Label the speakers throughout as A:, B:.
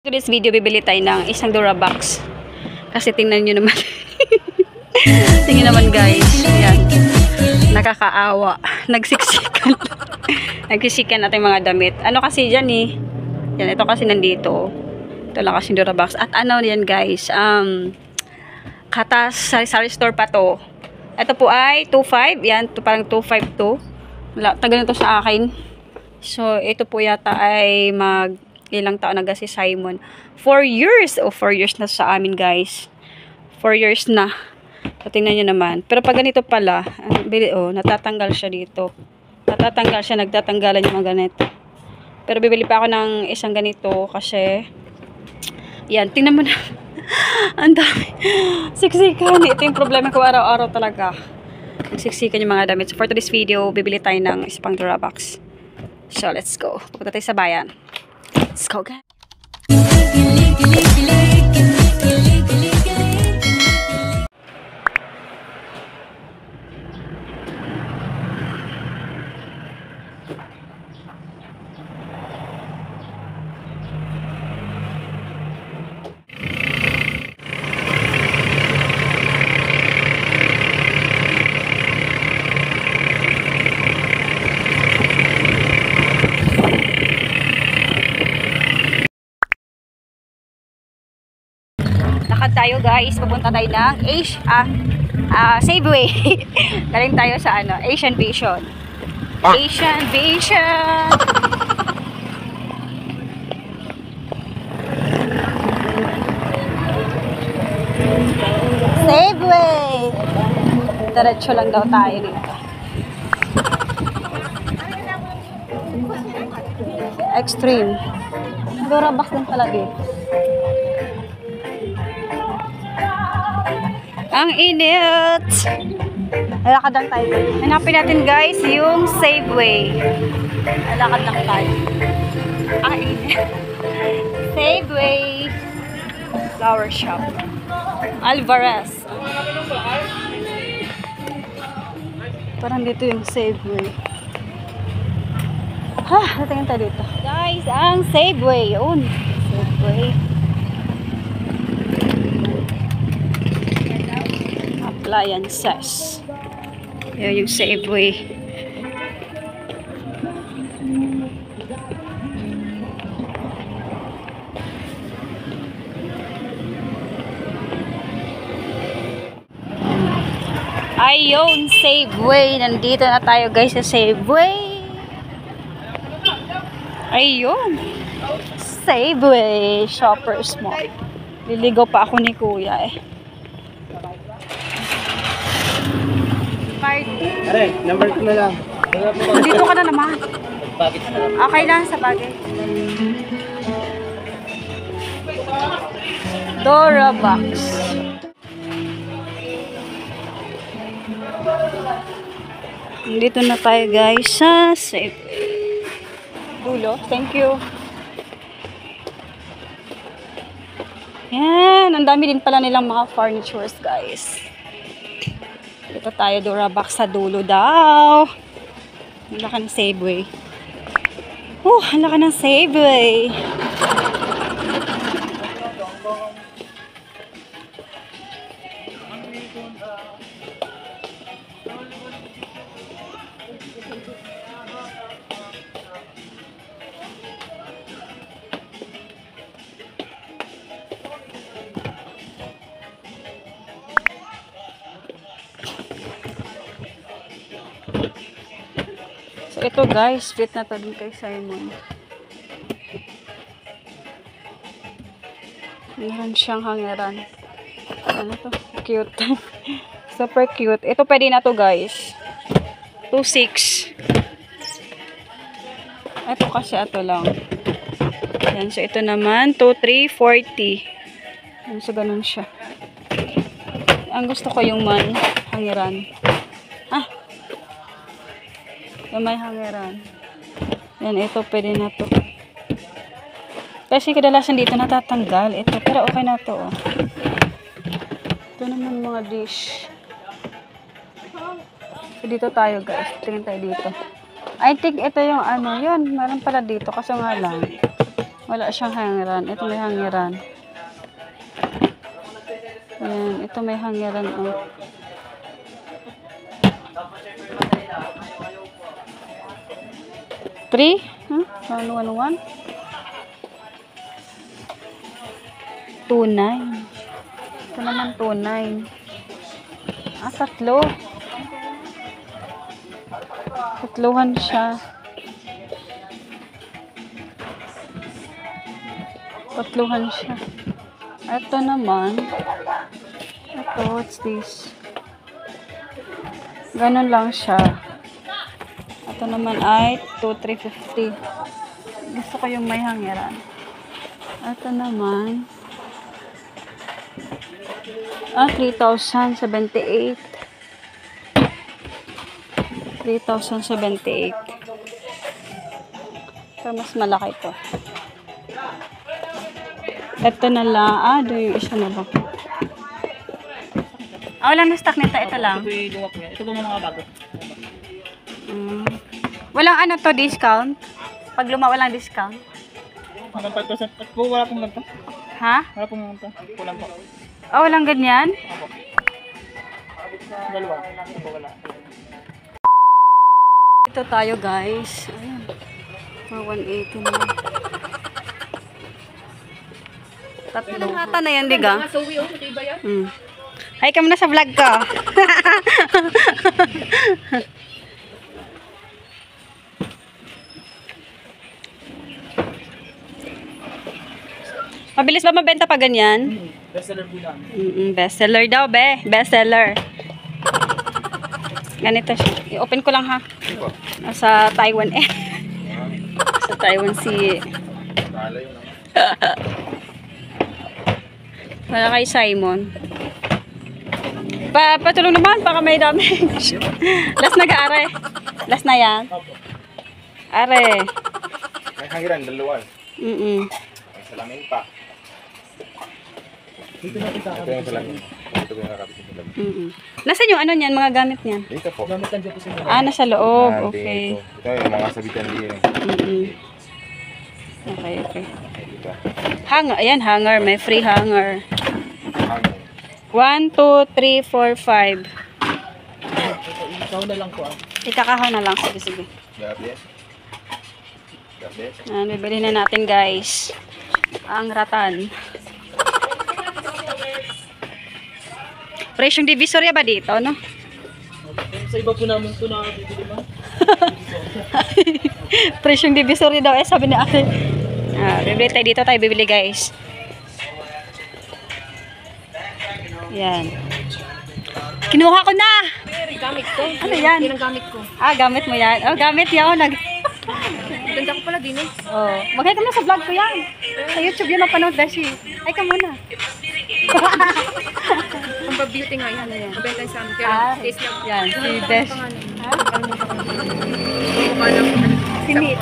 A: Today's video, bibili tayo ng isang Durabox. Kasi tingnan nyo naman. Tingnan naman guys. Yan. Nakakaawa. Nagsiksikan. Nagsiksikan natin mga damit. Ano kasi dyan eh. Yan, ito kasi nandito. Ito lang kasi Durabox. At ano yan guys. Katas sa store pa to. Ito po ay 2.5. Yan, to parang 2.5 to. Tagal na to sa akin. So, ito po yata ay ilang taon na si Simon. 4 years. O, 4 years na sa amin, guys. 4 years na. So, tingnan nyo naman. Pero pag ganito pala, natatanggal siya dito. Natatanggal siya, nagtatanggalan yung mga ganito. Pero bibili pa ako ng isang ganito kasi, yan, tingnan mo na. Ang dami. Siksikan. Ito yung problema ko araw-araw talaga. Siksikan yung mga damit. So, for today's video, bibili tayo ng isang Durabox. So, let's go. Pupunta tayo sa bayan. Let's go, guys. Lakad tayo guys, pupunta tayo ng Safeway. Galing tayo sa Asian Vision. Asian Vision. Safeway. Diretso lang daw tayo dito. Extreme. Durabox din pala dito. Ang init! Lalakad lang tayo. Hanapin natin guys yung Safeway. Lalakad lang tayo. Ang init. Safeway. Flower shop. Alvarez. Parang dito yung Safeway. Natingin tayo dito. Guys, ang Safeway. Yun. Safeway. Appliances. Yan yung Safeway. Ayun, Safeway. Nandito na tayo guys sa Safeway. Ayun. Safeway. Shoppers Mall. Liligaw pa ako ni Kuya eh.
B: Aray, number 2 na lang.
A: Dito ka na naman.
B: Bakit na lang?
A: Okay lang sa bagay. Durabox. Dito na tayo guys sa Safeway. Dulo. Thank you. Yan. Ang dami din pala nilang mga furnitures guys. Dito tayo, Durabox sa dulo daw. Ang laki ng Safeway. Ang laki ng Safeway. So, ito guys, fit na to din kay Simon. Meron siyang hangeran. Ano to? Cute. Super cute. Ito pwede na to guys. 2.6. Ito kasi ito lang. Yan. So, ito naman 2.340. Yan. So, ganun siya. Ang gusto ko yung hangeran. Yung may hangeran. Yan, ito pwede na to. Kasi kadalasan dito natatanggal. Ito, pero okay na to. Ito naman mga dish. So, dito tayo guys. Tingin tayo dito. I think ito yung yun. Meron pala dito. Kaso nga lang. Wala siyang hangeran. Ito may hangeran. Ayan, ito may hangeran. Oh. Three? Huh? Ano? 2.9. Ito naman 2.9. Tatlo. Tatluhan siya. Tatluhan siya. Ito naman. Ito, what's this? Ganon lang siya. Ito naman ay 2,350. Gusto ko yung may hangeran. Ito naman 3,078. 3,078. Pero mas malaki to. Ito na lang. Yung isa na lang. Wala na stock nito. Ito lang.
B: Ito po mga bago.
A: Walang discount? Pag walang discount?
B: Hanggang 5% po, wala pong ganito.
A: Ha?
B: Wala pong ganito. Kulang po.
A: Walang ganyan?
B: Dalawa. Ito po wala.
A: Ito tayo guys. Ayan. 180 na. Tatlo. Hata na yan, diga? Ay, ka muna sa vlog ko. Mabilis ba mabenta pa ganyan?
B: Bestseller po lang.
A: Bestseller daw, be. Bestseller. Ganito siya. I-open ko lang ha. Sa Taiwan sa Taiwan si para kay Simon. Patulong naman, baka may damage. Last na ka, are. Last na yan. Are.
C: May hangiran, dalawa. May salamin pa.
B: Dito na kita.
C: Ito yung salamin. Ito yung nakakabit yung salamin.
A: Nasaan yung mga gamit niyan?
C: Dito po.
B: Gamit lang dyan po sa
A: Nasa loob.
C: Ah,
A: Okay.
C: Ito yung mga sabitan din.
A: Okay.
C: Dito.
A: Hanger. Ayan, hanger. May free hanger.
C: Hangin.
A: 1, 2, 3, 4, 5.
B: Ikaw na lang po
A: Itakahan na lang. Sige.
C: Gabes. Gabes.
A: Bibili na natin guys. Ang ratan. Presyong divisoria ba dito, no?
B: Sa iba po namin ito na bibili man.
A: Presyong divisoria daw sabi ni ate. Bibili tayo dito, bibili guys. Yan. Kinuha ko na!
D: Gamit ko.
A: Ano yan?
D: Yan ang gamit ko.
A: Gamit mo yan. Gamit yan.
D: Ganda ko pala din eh.
A: Maghay ka na sa vlog ko yan. Sa YouTube yan mapanood, Beshi. Ay ka muna.
D: Ang beauty nga yan. Mabenta sa amin. Kaya taste lang.
A: Yan, si Besh.
D: Mukha lang.
A: Sinit.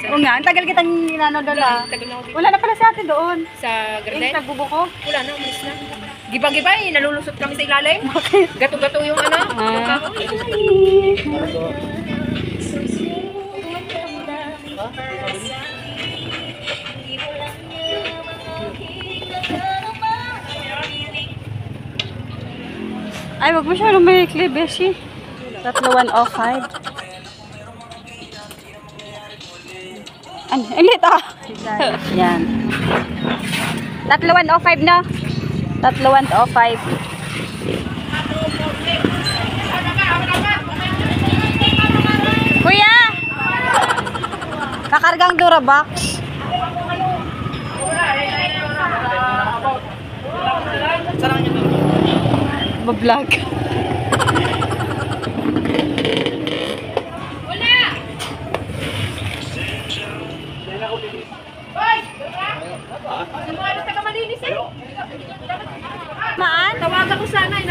A: Oo nga, ang tagal kitang ninano doon
D: Tagal na ako dito.
A: Wala na pala si ate doon.
D: Sa garden.
A: Sa bubuko.
D: Wala na, umalis na. Giba-giba eh. Nalulusot kami sa ilalim. Gato-gato yung yung kahoy.
A: Ay, wag mo siya lumikli, Beshi. 3,105. Ang lit Yan. 3,105 na. 3,105. Kuya! Kakargang Durabox. Ba-vlog. Maan?
D: Tawagan ko sana eh.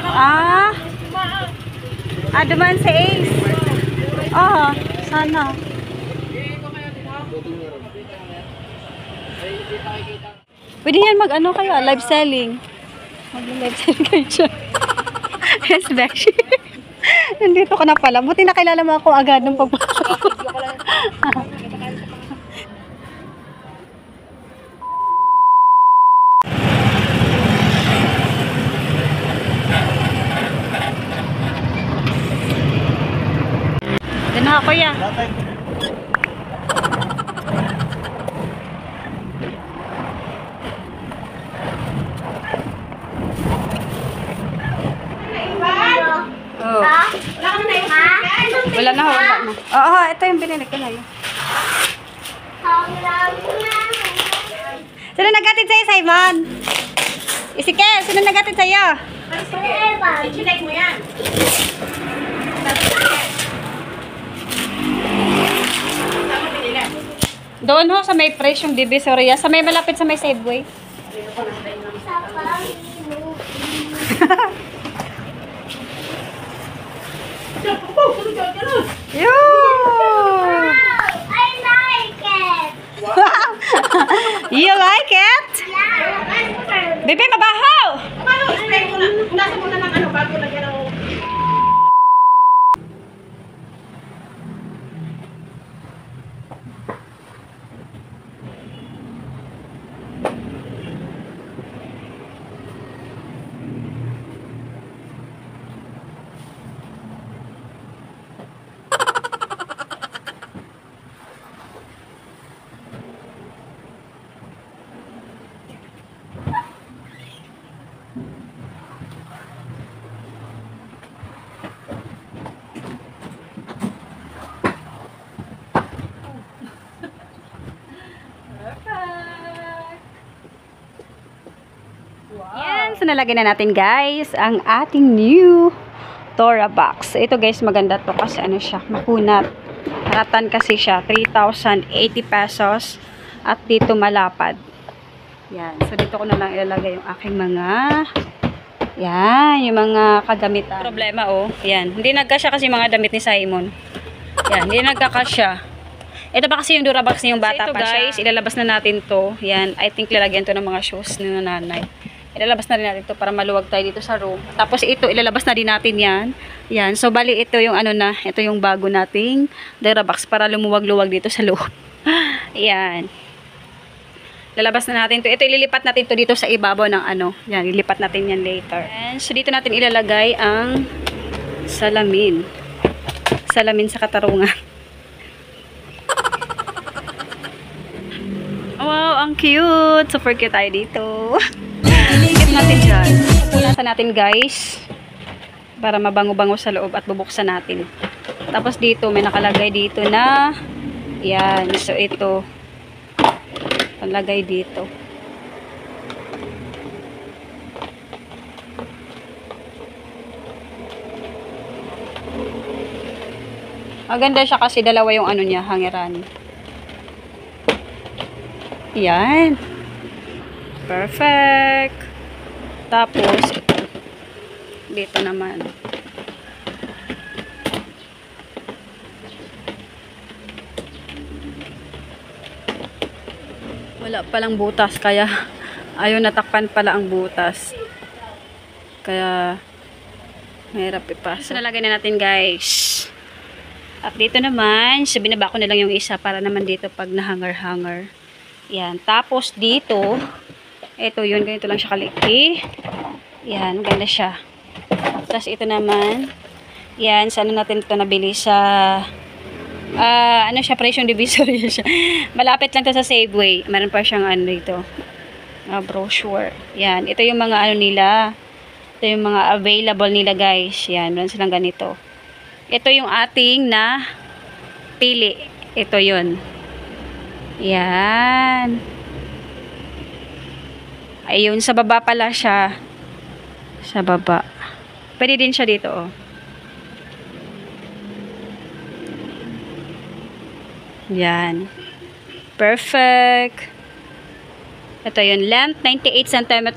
A: Dumaan si Ace. Sana. Pwede yan kaya, live selling. Mag-live selling kayo dyan. Yes, Beshi. Nandito ka na pala. Buti nakilala mo ako agad ng pagpasok. kuya.
C: Datay.
A: Oh. Wala na, wala na. Oo, ito yung binili ko na yun. Sino nagatid sa'yo, Simon? Isikel, sino nagatid sa'yo?
D: I-check mo yan. Saan mo pinili?
A: Doon ho, sa may fresh yung Divisoria. Sa may malapit sa may Safeway. Yo!
E: I like it.
A: You like it?
E: Yeah.
A: Bebe, mabahaw!
D: Paano? Spray mo na. Punasan mo na ng ano bago lagyan ng...
A: Yan, so nalagay na natin guys ang ating new Dora box. Ito guys, maganda to kasi ano siya, makunat. Haratan kasi siya, 3,080 pesos at dito malapad. Yan, so dito ko na lang ilalagay yung aking mga yung mga kagamitan. Problema yan, hindi nagkasya kasi mga damit ni Simon. Yan, hindi nagkakasya. Ito pa kasi yung Dora box niya yung bata pa guys, ilalabas na natin to. Yan, I think lalagyan to ng mga shoes ni nanay. Ilalabas na rin natin ito para maluwag tayo dito sa room. Tapos ito, ilalabas na din natin yan. Yan. So, bali ito yung ito yung bago nating Dora box para lumuwag-luwag dito sa loob. Yan. Lalabas na natin to. Ito, ililipat natin to dito sa ibabaw ng Yan, ililipat natin yan later. And, so, dito natin ilalagay ang salamin. Salamin sa katarungan. Wow, ang cute! Super cute tayo dito. Iligit natin dyan. Punasan natin guys. Para mabango-bango sa loob at bubuksan natin. Tapos dito, may nakalagay dito na yan. So ito. Panlagay dito. Maganda siya kasi dalawa yung niya, hangiran. Yan. Perfect. Tapos, dito naman. Wala palang butas, kaya ayaw natakpan pala ang butas. Kaya, mahirap ipasa. So, nalagay na natin guys. At dito naman, so binaba ko na lang yung isa para naman dito pag nahangar-hangar. Yan. Tapos dito, ito yun, ganito lang siya kaliki. Yan, ganda siya. Tapos ito naman, yan, sa natin ito nabili sa, presyong Divisoria siya. Malapit lang to sa Safeway. Meron pa siyang dito, brochure. Yan, ito yung mga nila. Ito yung mga available nila guys. Yan, meron silang ganito. Ito yung ating na pili. Ito yun. Yan. Ayun, sa baba pala siya. Sa baba. Pwede din siya dito, Yan. Perfect. Ito yun. Length, 98 cm.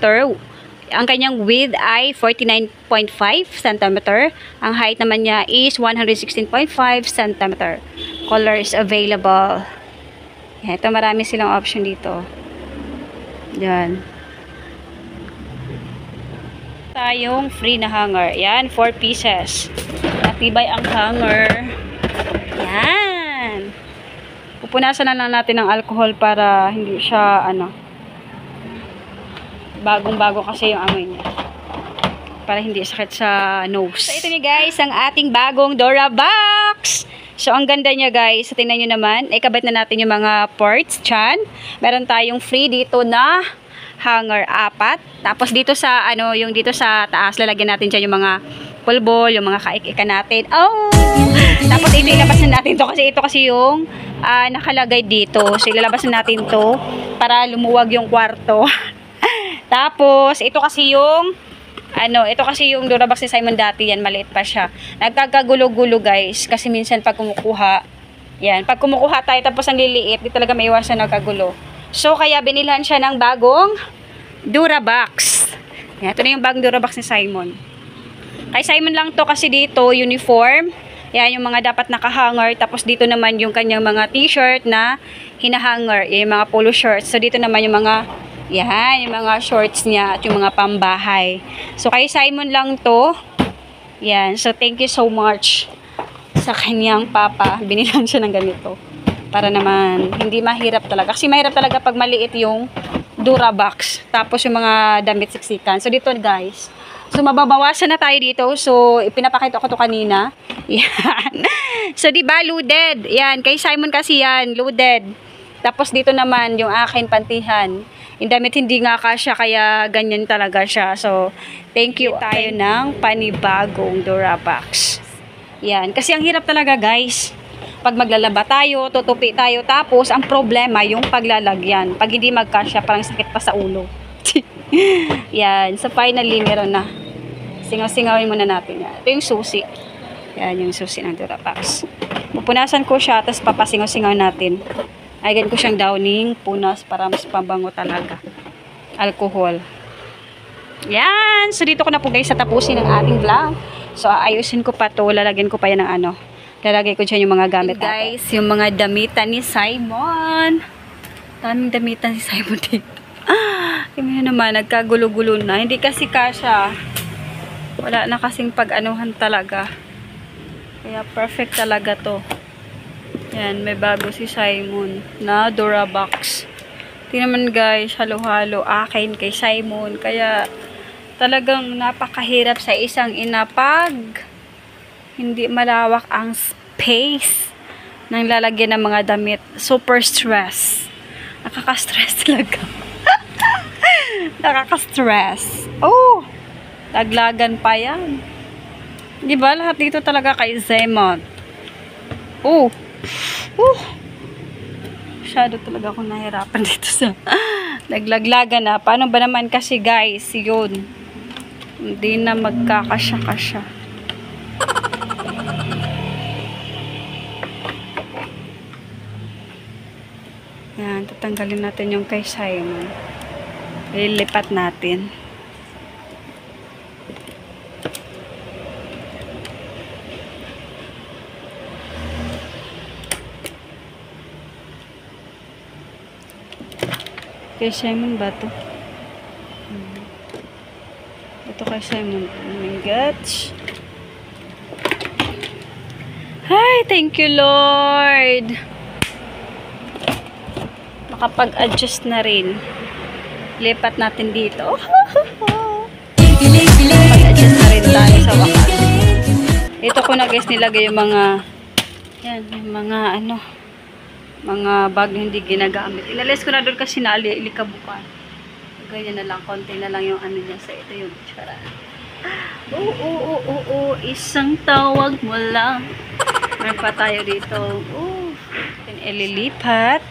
A: Ang kanyang width ay 49.5 cm. Ang height naman niya is 116.5 cm. Color is available. Yan, ito marami silang option dito. Yan. Tayong free na hanger. Yan, 4 pieces. Matibay ang hanger. Yan. Pupunasan na lang natin ng alcohol para hindi siya, bagong-bago kasi yung amoy niya. Para hindi sakit sa nose. So, ito niyo guys, ang ating bagong Dora box. So, ang ganda niya guys. So, tingnan nyo naman. Ikabit na natin yung mga parts dyan. Meron tayong free dito na hanger 4. Tapos dito sa, yung dito sa taas, lalagyan natin dyan yung mga pulbol, yung mga kaik-ika natin. Oh! Tapos ito, ilabas na natin to kasi ito kasi yung nakalagay dito. So, ilalabas na natin to para lumuwag yung kwarto. Tapos, ito kasi yung ito kasi yung Durabox ni Simon dati, yan, maliit pa siya. Nagkakagulo-gulo guys, kasi minsan pag kumukuha, yan, pag kumukuha tayo tapos ang liliit, di talaga may iwasan nagkagulo. So, kaya binilhan siya ng bagong Durabox. Yan, ito na yung bagong Durabox ni Simon. Kay Simon lang to kasi dito, uniform. Yan, yung mga dapat nakahanger. Tapos dito naman yung kanyang mga t-shirt na hinahanger. Yung mga polo shirts. So, dito naman yung mga yan, yung mga shorts niya at yung mga pambahay. So, kay Simon lang to. Yan. So, thank you so much sa kanyang papa. Binilan siya ng ganito. Para naman, hindi mahirap talaga. Kasi mahirap talaga pag maliit yung Durabox. Tapos yung mga damit siksikan. So, dito guys. So, mababawasan na tayo dito. So, ipinapakita ko to kanina. Yan. So, diba, loaded. Yan. Kay Simon kasi yan, loaded. Tapos, dito naman yung akin pantihan. Yung damit hindi nga kasya, kaya ganyan talaga siya. So, thank you tayo ng panibagong Durabox. Yan. Kasi ang hirap talaga, guys. Pag maglalaba tayo, tutupi tayo, tapos ang problema, yung paglalagyan. Pag hindi magkasya, parang sakit pa sa ulo. Yan. So, finally, meron na. Singaw-singawin muna natin yan. Ito yung susi. Yan, yung susi ng Durabox. Pupunasan ko siya, tapos papasingaw-singaw natin. Agad ko siyang downing, punas para mas pabango talaga. Alcohol. Yan. So, dito ko na po guys sa tapusin ng ating vlog. So, ayusin ko pa to. Lalagyan ko pa yan ng lalagay ko dyan yung mga gamit natin. Guys, yung mga damitan ni Simon. Daming damitan si Simon dito. Tingnan naman, nagkagulo-gulo na. Hindi kasi kasya. Wala na kasing pag-anuhan talaga. Kaya perfect talaga to. Yan, may bago si Simon na Durabox. Tingnan naman guys, halo-halo akin kay Simon. Kaya talagang napakahirap sa isang ina pag hindi malawak ang space ng lalagyan ng mga damit. Super stress. Nakaka-stress talaga. Nakaka-stress. Oh! Laglagan pa yan. Diba? Lahat dito talaga kay Simon. Oh! Masyado talaga akong nahirapan dito sa naglaglagan na. Paano ba naman kasi guys, yun. Hindi na magkakasya-kasya. Yan, tatanggalin natin yung kay Simon. Lilipat natin. Kay Simon ba ito? Ito kay Simon. Oh my gosh. Hi, thank you Lord. Makapag-adjust na rin. Lipat natin dito. Makapag-adjust na rin tayo sa wakas. Ito ko na guys nilagay yung mga yan, yung mga mga bag na hindi ginagamit. Inalis ko na doon kasi naalikabukan. Ganyan na lang, konti na lang yung niya sa ito yung tsara. Isang tawag mo lang. Meron pa tayo dito. Ililipat.